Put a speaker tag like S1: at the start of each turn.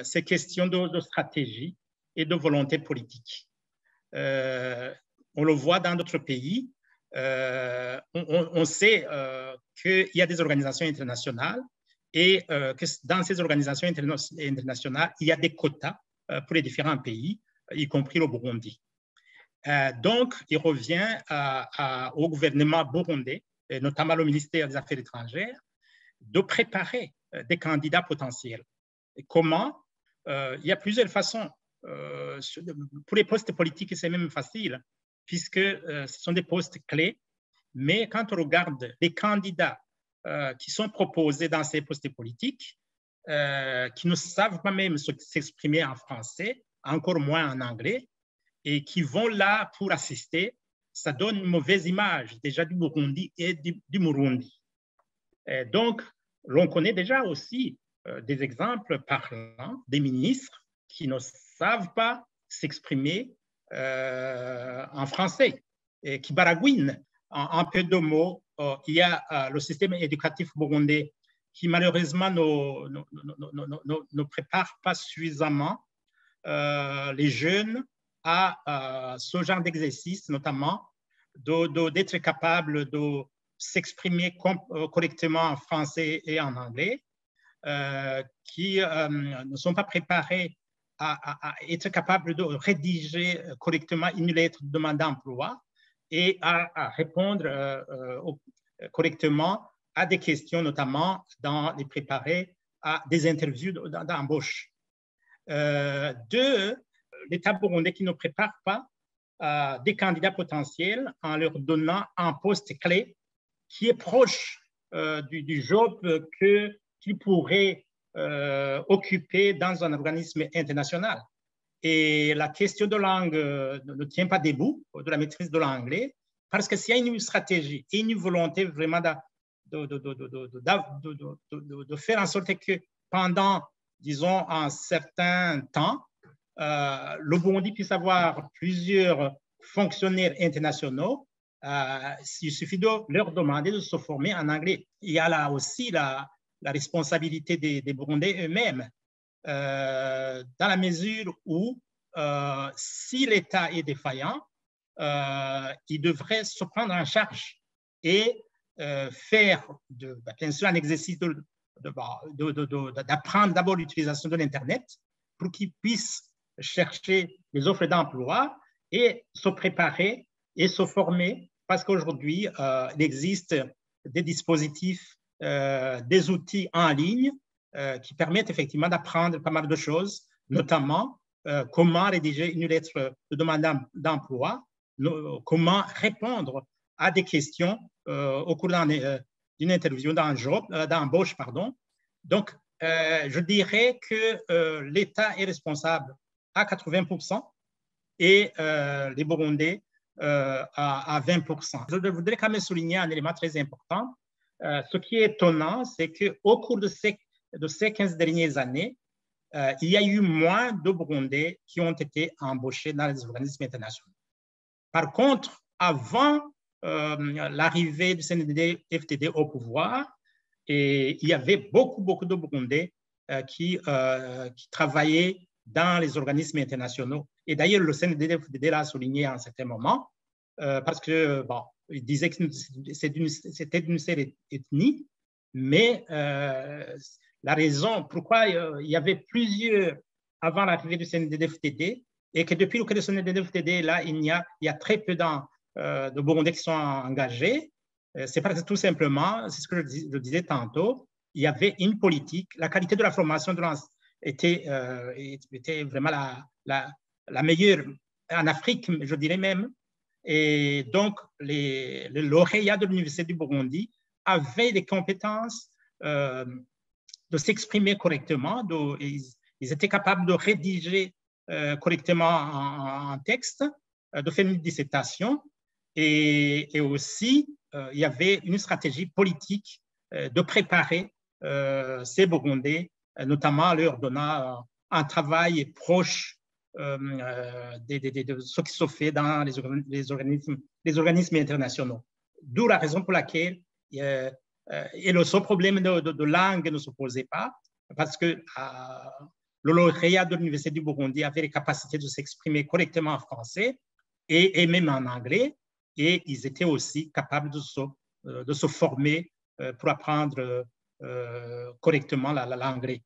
S1: c'est question de stratégie et de volonté politique. On le voit dans d'autres pays. On sait qu'il y a des organisations internationales et que dans ces organisations internationales, il y a des quotas pour les différents pays, y compris le Burundi. Donc, il revient au gouvernement burundais, et notamment au ministère des Affaires étrangères, de préparer des candidats potentiels. Et comment? Il y a plusieurs façons. Pour les postes politiques, c'est même facile, puisque ce sont des postes clés. Mais quand on regarde les candidats qui sont proposés dans ces postes politiques, qui ne savent pas même s'exprimer en français, encore moins en anglais, et qui vont là pour assister, ça donne une mauvaise image déjà du Burundi et du Murundi. Donc, l'on connaît déjà aussi des exemples parlants des ministres qui ne savent pas s'exprimer en français et qui baragouinent. En peu de mots, il y a le système éducatif burundais qui malheureusement ne prépare pas suffisamment les jeunes à ce genre d'exercice, notamment d'être capable de s'exprimer correctement en français et en anglais, qui ne sont pas préparés à être capables de rédiger correctement une lettre de demande d'emploi et à répondre correctement à des questions, notamment dans les préparer à des interviews d'embauche. Deux, l'État burundais qui ne prépare pas des candidats potentiels en leur donnant un poste clé qui est proche du job qu'ils pourraient occuper dans un organisme international. Et la question de langue ne tient pas debout, de la maîtrise de l'anglais, parce que s'il y a une stratégie et une volonté vraiment de faire en sorte que pendant, disons, un certain temps, le Burundi puisse avoir plusieurs fonctionnaires internationaux, il suffit de leur demander de se former en anglais. Il y a là aussi la responsabilité des Burundais eux-mêmes, dans la mesure où si l'État est défaillant, il devrait se prendre en charge et faire, bien sûr, un exercice d'apprendre d'abord l'utilisation de l'Internet pour qu'ils puissent chercher les offres d'emploi et se préparer et se former, parce qu'aujourd'hui, il existe des dispositifs, des outils en ligne qui permettent effectivement d'apprendre pas mal de choses, notamment comment rédiger une lettre de demande d'emploi, comment répondre à des questions au cours d'une interview d'embauche. Donc, je dirais que l'État est responsable à 80% et les Burundais à 20%. Je voudrais quand même souligner un élément très important. Ce qui est étonnant, c'est qu'au cours de ces 15 dernières années, il y a eu moins de Burundais qui ont été embauchés dans les organismes internationaux. Par contre, avant l'arrivée du CNDD-FDD au pouvoir, il y avait beaucoup de Burundais qui travaillaient dans les organismes internationaux. Et d'ailleurs, le CNDD-FDD l'a souligné à un certain moment, parce que, il disait que c'était d'une seule ethnie, mais la raison pourquoi il y avait plusieurs avant l'arrivée du CNDD-FDD, et que depuis le CNDD-FDD, là, il y a très peu de Burundais qui sont engagés, c'est parce que tout simplement, c'est ce que je disais tantôt, il y avait une politique, la qualité de la formation était vraiment la meilleure en Afrique, je dirais même. Et donc, les lauréats de l'Université du Burundi avaient des compétences de s'exprimer correctement, ils étaient capables de rédiger correctement en texte, de faire une dissertation, et aussi, il y avait une stratégie politique de préparer ces Burundais, notamment en leur donnant un travail proche de ce qui se fait dans les organismes internationaux. D'où la raison pour laquelle et le seul problème de langue ne se posait pas, parce que le lauréat de l'Université du Burundi avait les capacités de s'exprimer correctement en français et même en anglais, et ils étaient aussi capables de se former pour apprendre correctement l'anglais.